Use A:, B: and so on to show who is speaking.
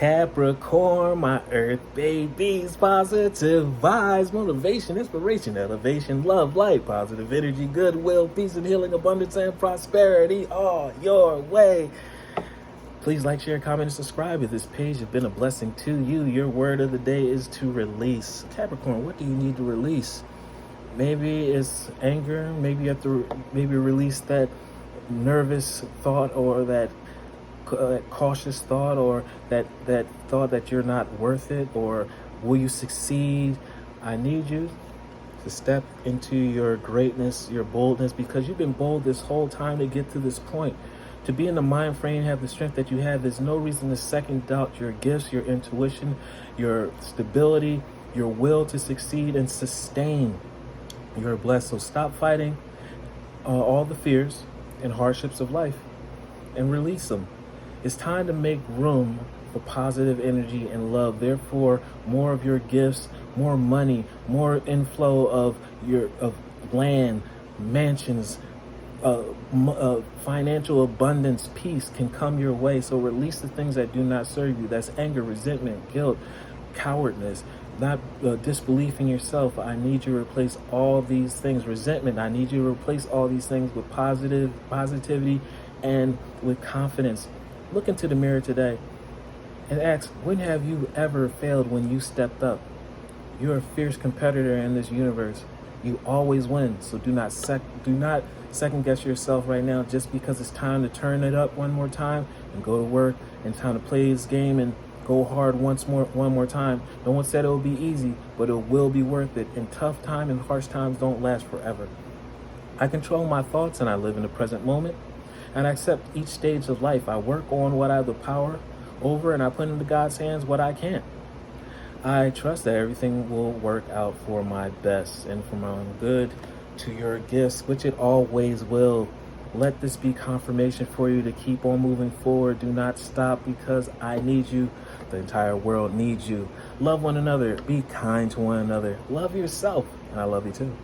A: Capricorn, my earth babies, positive vibes, motivation, inspiration, elevation, love, light, positive energy, goodwill, peace and healing, abundance and prosperity all your way. Please like, share, comment, and subscribe if this page has been a blessing to you. Your word of the day is to release. Capricorn, what do you need to release? Maybe it's anger. Maybe you have to release that nervous thought, or that cautious thought, or that thought that you're not worth it, or will you succeed? I need you to step into your greatness, your boldness, because you've been bold this whole time to get to this point. To be in the mind frame, have the strength that you have, there's no reason to second doubt your gifts, your intuition, your stability, your will to succeed and sustain. You're blessed. So stop fighting all the fears and hardships of life and release them. It's time to make room for positive energy and love. Therefore, more of your gifts, more money, more inflow of land, mansions, financial abundance, peace can come your way. So release the things that do not serve you. That's anger, resentment, guilt, cowardness, not disbelief in yourself. I need you to replace all these things. Resentment, I need you to replace all these things with positivity and with confidence. Look into the mirror today and ask, when have you ever failed when you stepped up? You're a fierce competitor in this universe. You always win. So do not second guess yourself right now, just because it's time to turn it up one more time and go to work, and time to play this game and go hard one more time. No one said it will be easy, but it will be worth it. And tough time and harsh times don't last forever. I control my thoughts and I live in the present moment. And I accept each stage of life. I work on what I have the power over, and I put into God's hands what I can't. I trust that everything will work out for my best and for my own good, to your gifts, which it always will. Let this be confirmation for you to keep on moving forward. Do not stop, because I need you. The entire world needs you. Love one another. Be kind to one another. Love yourself. And I love you too.